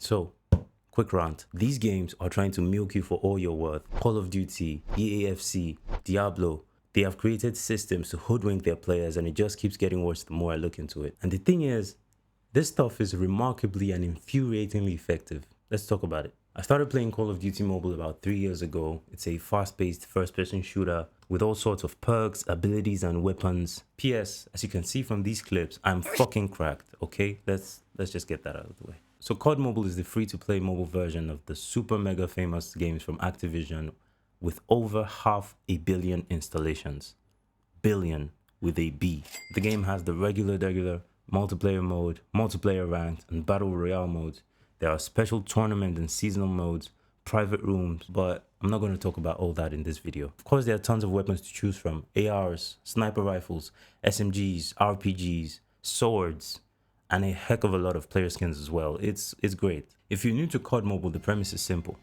So, quick rant. These games are trying to milk you for all you're worth. Call of Duty, EAFC, Diablo, they have created systems to hoodwink their players, and it just keeps getting worse the more I look into it. And the thing is, this stuff is remarkably and infuriatingly effective. Let's talk about it. I started playing Call of Duty Mobile about 3 years ago. It's a fast-paced first-person shooter with all sorts of perks, abilities, and weapons. PS, as you can see from these clips, I'm fucking cracked, okay? Let's just get that out of the way. So COD Mobile is the free-to-play mobile version of the super mega famous games from Activision with over 500 million installations. Billion with a B. The game has the regular, multiplayer mode, multiplayer ranked, and battle royale modes. There are special tournament and seasonal modes, private rooms, but I'm not going to talk about all that in this video. Of course, there are tons of weapons to choose from: ARs, sniper rifles, SMGs, RPGs, swords, and a heck of a lot of player skins as well. It's great. If you're new to COD Mobile, the premise is simple.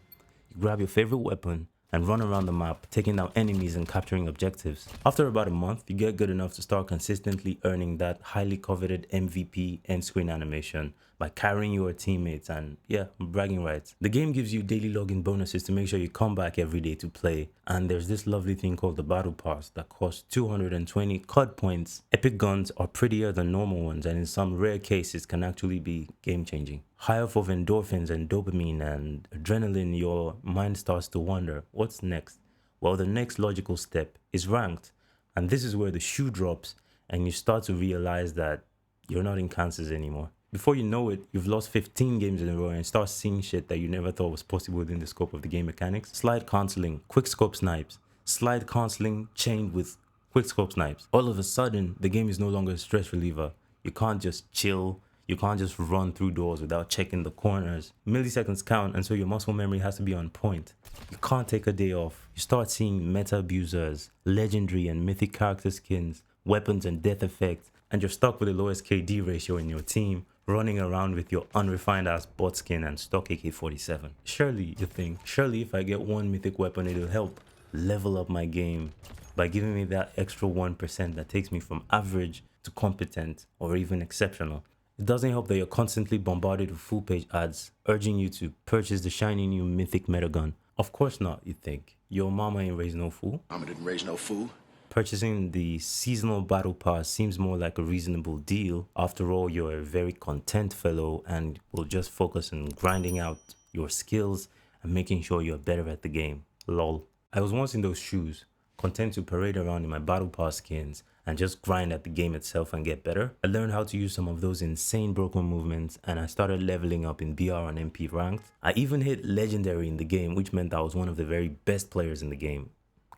You grab your favorite weapon and run around the map, taking down enemies and capturing objectives. After about a month, you get good enough to start consistently earning that highly coveted MVP end screen animation by carrying your teammates and, yeah, bragging rights. The game gives you daily login bonuses to make sure you come back every day to play, and there's this lovely thing called the Battle Pass that costs 220 COD points. Epic guns are prettier than normal ones, and in some rare cases can actually be game-changing. High off of endorphins and dopamine and adrenaline, your mind starts to wonder, what's next? Well, the next logical step is ranked, and this is where the shoe drops and you start to realize that you're not in Kansas anymore. Before you know it, you've lost 15 games in a row and start seeing shit that you never thought was possible within the scope of the game mechanics. Slide cancelling, quick scope snipes, slide cancelling chained with quick scope snipes. All of a sudden, the game is no longer a stress reliever. You can't just chill. You can't just run through doors without checking the corners. Milliseconds count, and so your muscle memory has to be on point. You can't take a day off. You start seeing meta abusers, legendary and mythic character skins, weapons and death effects, and you're stuck with the lowest KD ratio in your team, running around with your unrefined ass bot skin and stock AK-47. Surely, you think, surely if I get one mythic weapon, it'll help level up my game by giving me that extra 1% that takes me from average to competent or even exceptional. It doesn't help that you're constantly bombarded with full page ads urging you to purchase the shiny new mythic metagun. Of course not, you think. Your mama ain't raised no fool. Mama didn't raise no fool. Purchasing the seasonal battle pass seems more like a reasonable deal. After all, you're a very content fellow and will just focus on grinding out your skills and making sure you're better at the game. Lol. I was once in those shoes, content to parade around in my battle pass skins and just grind at the game itself and get better. I learned how to use some of those insane broken movements, and I started leveling up in BR and MP ranked. I even hit legendary in the game, which meant I was one of the very best players in the game.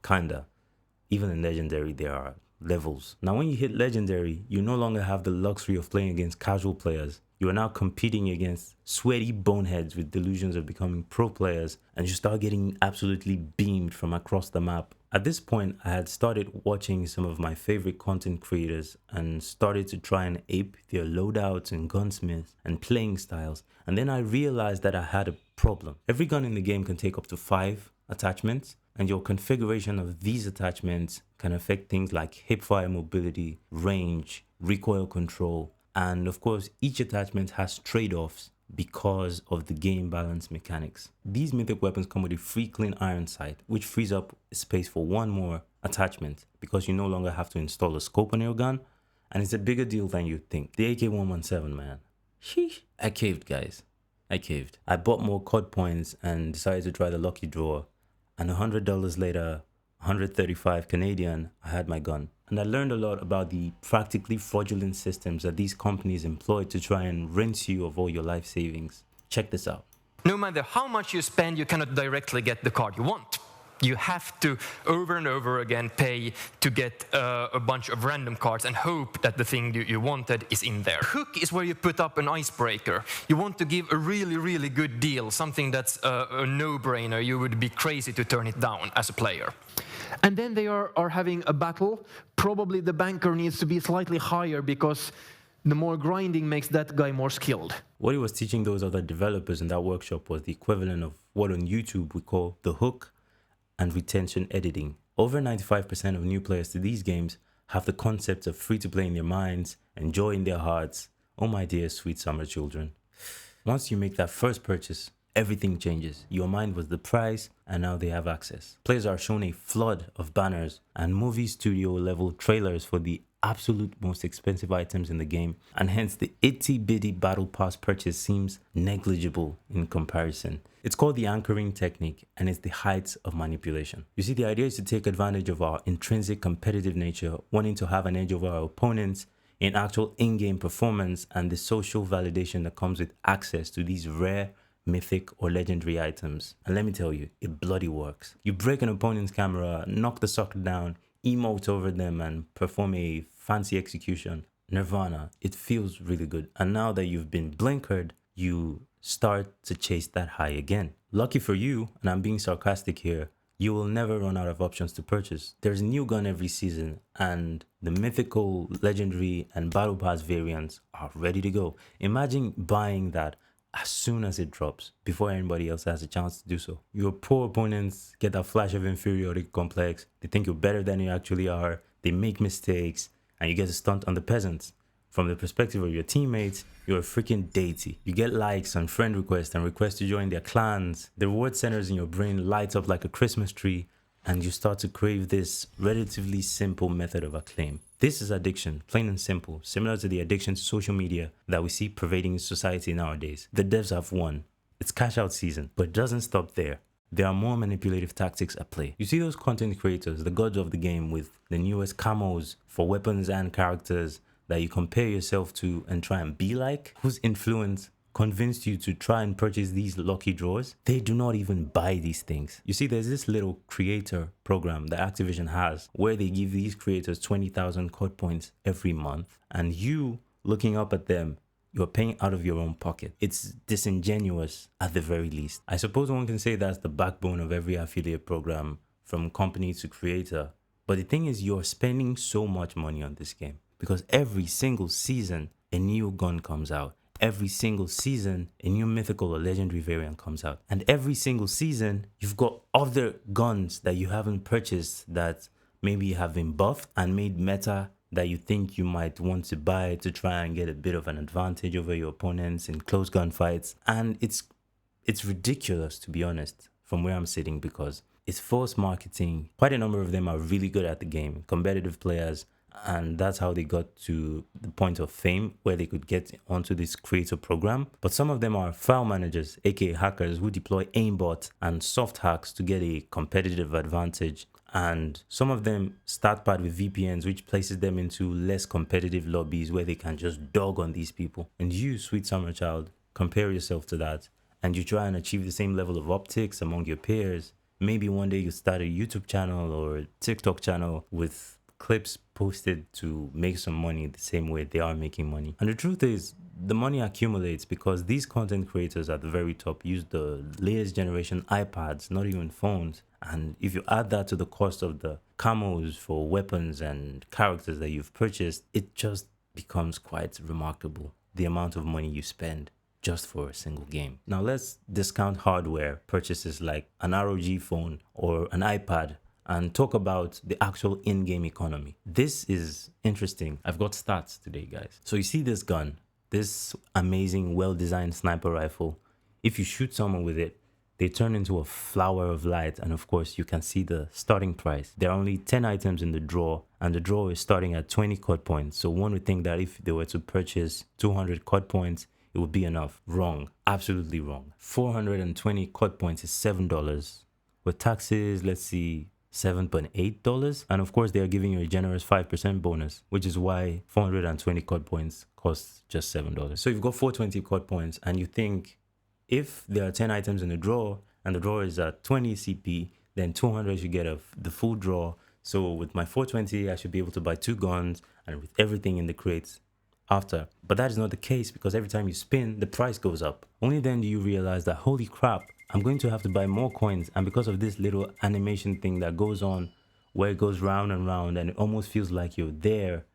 Kinda. Even in legendary, there are levels. Now, when you hit legendary, you no longer have the luxury of playing against casual players. You are now competing against sweaty boneheads with delusions of becoming pro players, and you start getting absolutely beamed from across the map. At this point, I had started watching some of my favorite content creators and started to try and ape their loadouts and gunsmiths and playing styles. And then I realized that I had a problem. Every gun in the game can take up to 5 attachments, and your configuration of these attachments can affect things like hipfire mobility, range, recoil control, and of course each attachment has trade-offs because of the game balance mechanics. These mythic weapons come with a free clean iron sight, which frees up space for one more attachment because you no longer have to install a scope on your gun, and it's a bigger deal than you think. The AK-117, man. Sheesh. I caved, guys. I caved. I bought more COD points and decided to try the lucky draw, and $100 later, 135 Canadian, I had my gun. And I learned a lot about the practically fraudulent systems that these companies employ to try and rinse you of all your life savings. Check this out. No matter how much you spend, you cannot directly get the card you want. You have to over and over again pay to get a bunch of random cards and hope that the thing you wanted is in there. Hook is where you put up an icebreaker. You want to give a really, really good deal, something that's a no-brainer. You would be crazy to turn it down as a player. And then they are having a battle. Probably the banker needs to be slightly higher because the more grinding makes that guy more skilled. What he was teaching those other developers in that workshop was the equivalent of what on YouTube we call the hook and retention editing. Over 95% of new players to these games have the concept of free to play in their minds and joy in their hearts. Oh my dear sweet summer children. Once you make that first purchase, everything changes. Your mind was the prize, and now they have access. Players are shown a flood of banners and movie studio level trailers for the absolute most expensive items in the game, and hence the itty bitty battle pass purchase seems negligible in comparison. It's called the anchoring technique, and it's the height of manipulation. You see, the idea is to take advantage of our intrinsic competitive nature, wanting to have an edge over our opponents in actual in-game performance, and the social validation that comes with access to these rare, mythic or legendary items. And let me tell you, it bloody works. You break an opponent's camera, knock the sucker down, emote over them, and perform a fancy execution. Nirvana. It feels really good. And now that you've been blinkered, you start to chase that high again. Lucky for you, and I'm being sarcastic here, you will never run out of options to purchase. There's a new gun every season, and the mythical, legendary, and battle pass variants are ready to go. Imagine buying that as soon as it drops, before anybody else has a chance to do so. Your poor opponents get that flash of inferiority complex. They think you're better than you actually are. They make mistakes, and you get to stunt on the peasants. From the perspective of your teammates, you're a freaking deity. You get likes and friend requests and requests to join their clans. The reward centers in your brain lights up like a Christmas tree, and you start to crave this relatively simple method of acclaim. This is addiction, plain and simple, similar to the addiction to social media that we see pervading society nowadays. The devs have won. It's cash out season, but it doesn't stop there. There are more manipulative tactics at play. You see those content creators, the gods of the game, with the newest camos for weapons and characters that you compare yourself to and try and be like, whose influence convinced you to try and purchase these lucky draws. They do not even buy these things. You see, there's this little creator program that Activision has where they give these creators 20,000 COD points every month, and you looking up at them, you're paying out of your own pocket. It's disingenuous at the very least. I suppose one can say that's the backbone of every affiliate program, from company to creator. But the thing is, you're spending so much money on this game because every single season a new gun comes out. Every single season, a new mythical or legendary variant comes out. And every single season, you've got other guns that you haven't purchased that maybe have been buffed and made meta that you think you might want to buy to try and get a bit of an advantage over your opponents in close gunfights. And it's ridiculous, to be honest, from where I'm sitting, because it's false marketing. Quite a number of them are really good at the game, competitive players, and that's how they got to the point of fame where they could get onto this creator program. But some of them are file managers, aka hackers, who deploy aimbot and soft hacks to get a competitive advantage. And some of them start part with VPNs, which places them into less competitive lobbies where they can just dog on these people. And you, sweet summer child, compare yourself to that, and you try and achieve the same level of optics among your peers. Maybe one day you start a YouTube channel or a TikTok channel with clips posted to make some money the same way they are making money. And the truth is, the money accumulates because these content creators at the very top use the latest generation iPads, not even phones. And if you add that to the cost of the camos for weapons and characters that you've purchased, it just becomes quite remarkable, the amount of money you spend just for a single game. Now let's discount hardware purchases like an ROG phone or an iPad and talk about the actual in-game economy. This is interesting. I've got stats today, guys. So you see this gun, this amazing, well-designed sniper rifle. If you shoot someone with it, they turn into a flower of light, and of course you can see the starting price. There are only 10 items in the drawer, and the drawer is starting at 20 COD points. So one would think that if they were to purchase 200 COD points, it would be enough. Wrong. Absolutely wrong. 420 COD points is $7. With taxes, let's see, $7.8. And of course, they are giving you a generous 5% bonus, which is why 420 COD points costs just $7. So you've got 420 COD points, and you think if there are 10 items in the drawer and the drawer is at 20 CP, then 200 should get the full drawer. So with my 420, I should be able to buy 2 guns and with everything in the crates after. But that is not the case, because every time you spin, the price goes up. Only then do you realize that, holy crap, I'm going to have to buy more coins. And because of this little animation thing that goes on where it goes round and round and it almost feels like you're there,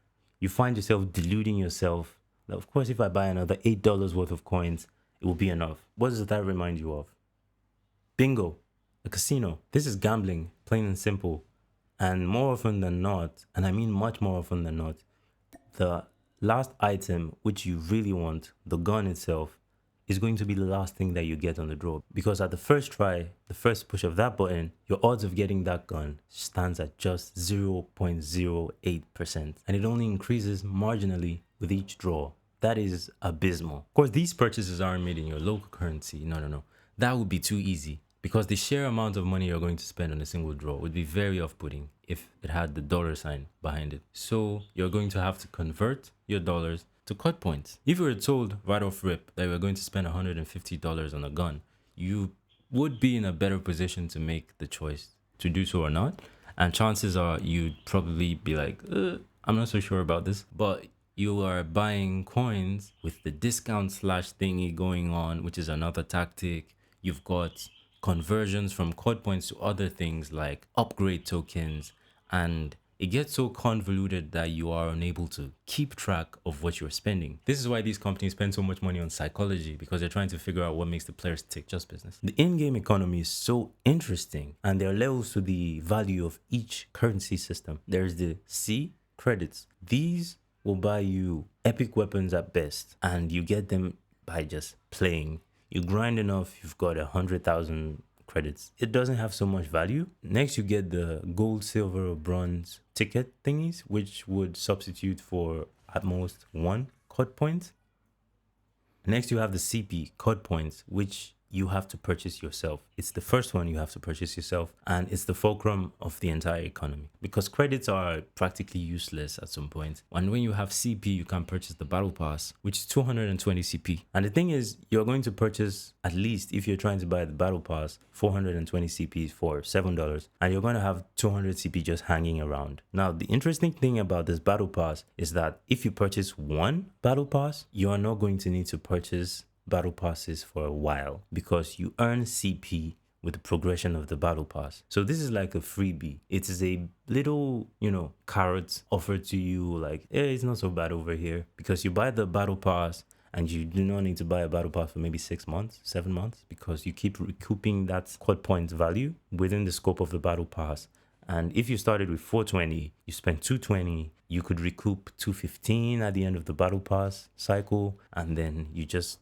you find yourself deluding yourself that, of course, if I buy another $8 worth of coins, it will be enough. What does that remind you of? Bingo, a casino. This is gambling, plain and simple. And more often than not, and I mean much more often than not, the last item which you really want, the gun itself, is going to be the last thing that you get on the draw, because at the first try, the first push of that button, your odds of getting that gun stands at just 0.08%, and it only increases marginally with each draw. That is abysmal. Of course, these purchases aren't made in your local currency. No. That would be too easy, because the sheer amount of money you're going to spend on a single draw would be very off-putting if it had the dollar sign behind it. So you're going to have to convert your dollars to COD points. If you were told right off rip that you were going to spend $150 on a gun, you would be in a better position to make the choice to do so or not. And chances are you'd probably be like, I'm not so sure about this. But you are buying coins with the discount slash thingy going on, which is another tactic. You've got conversions from COD points to other things like upgrade tokens, and it gets so convoluted that you are unable to keep track of what you're spending. This is why these companies spend so much money on psychology, because they're trying to figure out what makes the players tick. Just business. The in-game economy is so interesting, and there are levels to the value of each currency system. There's the C credits. These will buy you epic weapons at best, and you get them by just playing. You grind enough, you've got 100,000 credits. It doesn't have so much value. Next, you get the gold, silver, or bronze ticket thingies, which would substitute for at most 1 COD point. Next, you have the CP COD points, which you have to purchase yourself. It's the first one you have to purchase yourself, and it's the fulcrum of the entire economy, because credits are practically useless at some point. And when you have CP, you can purchase the battle pass, which is 220 CP. And the thing is, you're going to purchase, at least if you're trying to buy the battle pass, 420 CP for $7, and you're going to have 200 CP just hanging around. Now, the interesting thing about this battle pass is that if you purchase one battle pass, you are not going to need to purchase battle passes for a while, because you earn CP with the progression of the battle pass. So this is like a freebie. It is a little, carrot offered to you, like, hey, it's not so bad over here, because you buy the battle pass and you do not need to buy a battle pass for maybe 6 months, 7 months, because you keep recouping that COD point value within the scope of the battle pass. And if you started with 420, you spent 220, you could recoup 215 at the end of the battle pass cycle. And then you just,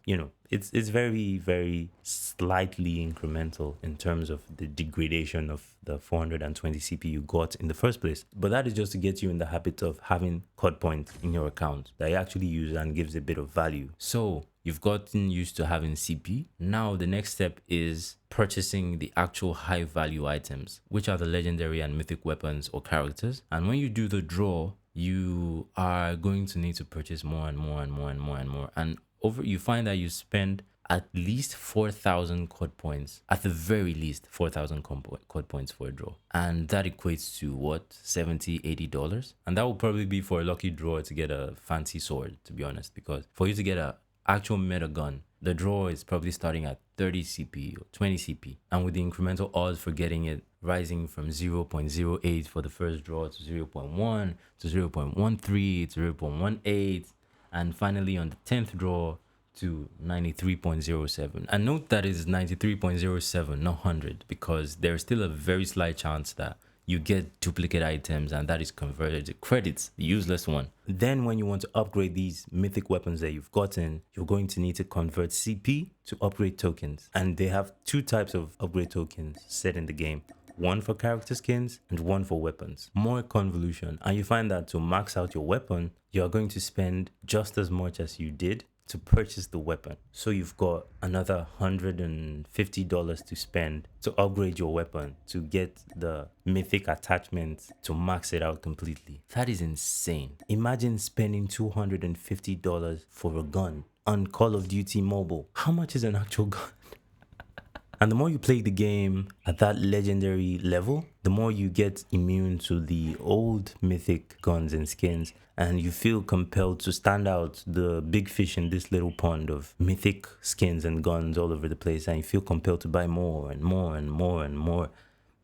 it's very, very slightly incremental in terms of the degradation of the 420 CP you got in the first place. But that is just to get you in the habit of having COD points in your account that you actually use and gives a bit of value. So you've gotten used to having CP. Now the next step is purchasing the actual high value items, which are the legendary and mythic weapons or characters. And when you do the draw, you are going to need to purchase more and more and more and more and more. And you find that you spend at least 4,000 COD points, at the very least 4,000 COD points for a draw. And that equates to what, $70, $80? And that will probably be for a lucky draw to get a fancy sword, to be honest, because for you to get a actual meta gun, the draw is probably starting at 30 CP or 20 CP. And with the incremental odds for getting it rising from 0.08 for the first draw to 0.1 to 0.13 to 0.18, and finally on the 10th draw to 93.07. And note that is 93.07, not 100, because there's still a very slight chance that you get duplicate items, and that is converted to credits, the useless one. Then when you want to upgrade these mythic weapons that you've gotten, you're going to need to convert CP to upgrade tokens. And they have 2 types of upgrade tokens set in the game. One for character skins and one for weapons. More convolution. And you find that to max out your weapon, you're going to spend just as much as you did to purchase the weapon. So you've got another $150 to spend to upgrade your weapon, to get the mythic attachments, to max it out completely. That is insane. Imagine spending $250 for a gun on Call of Duty Mobile. How much is an actual gun? And the more you play the game at that legendary level, the more you get immune to the old mythic guns and skins, and you feel compelled to stand out the big fish in this little pond of mythic skins and guns all over the place, and you feel compelled to buy more and more and more and more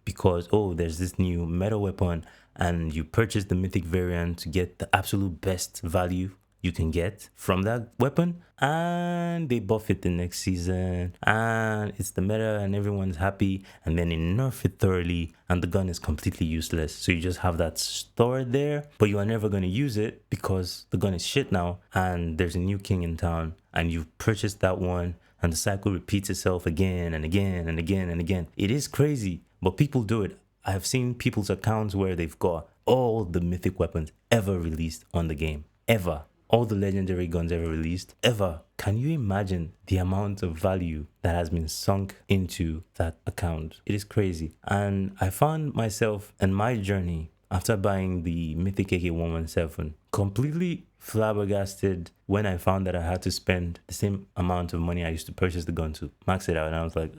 because, oh, there's this new meta weapon, and you purchase the mythic variant to get the absolute best value you can get from that weapon, and they buff it the next season, and it's the meta and everyone's happy, and then they nerf it thoroughly and the gun is completely useless. So you just have that stored there, but you are never going to use it because the gun is shit now, and there's a new king in town, and you've purchased that one, and the cycle repeats itself again and again and again and again. It is crazy, but people do it. I have seen people's accounts where they've got all the mythic weapons ever released on the game. Ever. All the legendary guns ever released. Ever. Can you imagine the amount of value that has been sunk into that account? It is crazy. And I found myself in my journey after buying the Mythic AK-117 completely flabbergasted when I found that I had to spend the same amount of money I used to purchase the gun to max it out, and I was like,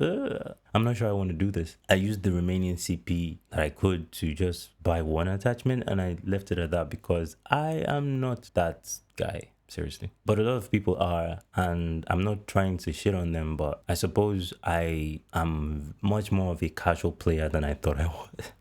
I'm not sure I want to do this. I used the remaining CP that I could to just buy one attachment, and I left it at that because I am not that guy. Seriously. But a lot of people are, and I'm not trying to shit on them, but I suppose I am much more of a casual player than I thought I was.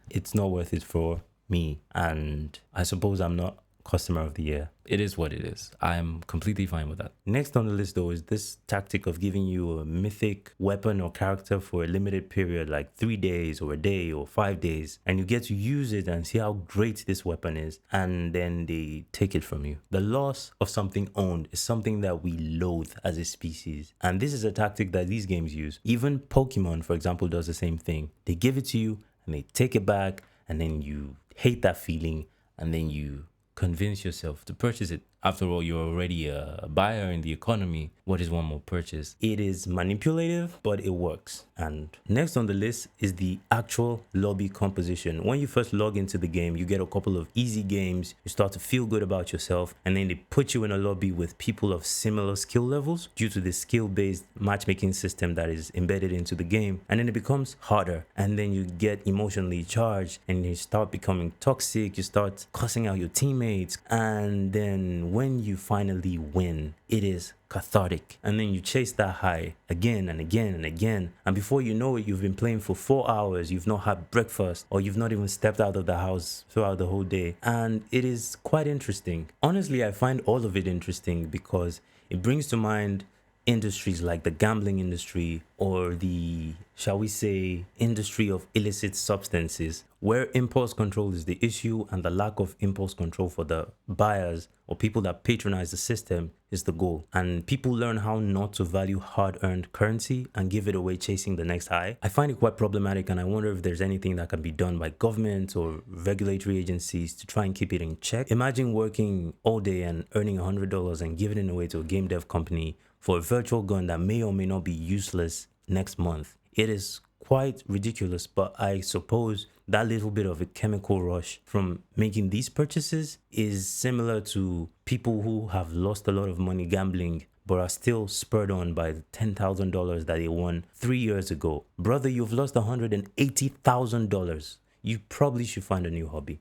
It's not worth it for me, and I suppose I'm not customer of the year. It is what it is. I'm completely fine with that. Next on the list though is this tactic of giving you a mythic weapon or character for a limited period, like 3 days or a day or 5 days, and you get to use it and see how great this weapon is, and then they take it from you. The loss of something owned is something that we loathe as a species, and this is a tactic that these games use. Even Pokemon, for example, does the same thing. They give it to you and they take it back, and then you hate that feeling, and then you convince yourself to purchase it. After all, you're already a buyer in the economy. What is one more purchase? It is manipulative, but it works. And next on the list is the actual lobby composition. When you first log into the game, you get a couple of easy games. You start to feel good about yourself, and then they put you in a lobby with people of similar skill levels due to the skill-based matchmaking system that is embedded into the game. And then it becomes harder, and then you get emotionally charged, and you start becoming toxic. You start cussing out your teammates, and then when you finally win, it is cathartic, and then you chase that high again and again and again, and before you know it, you've been playing for 4 hours, you've not had breakfast, or you've not even stepped out of the house throughout the whole day, and it is quite interesting. Honestly, I find all of it interesting because it brings to mind industries like the gambling industry or the, shall we say, industry of illicit substances, where impulse control is the issue and the lack of impulse control for the buyers or people that patronize the system is the goal. And people learn how not to value hard-earned currency and give it away chasing the next high. I find it quite problematic, and I wonder if there's anything that can be done by government or regulatory agencies to try and keep it in check. Imagine working all day and earning $100 and giving it away to a game dev company for a virtual gun that may or may not be useless next month. It is quite ridiculous, but I suppose that little bit of a chemical rush from making these purchases is similar to people who have lost a lot of money gambling but are still spurred on by the $10,000 that they won 3 years ago. Brother, you've lost $180,000. You probably should find a new hobby.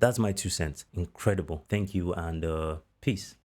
That's my 2 cents. Incredible. Thank you, and peace.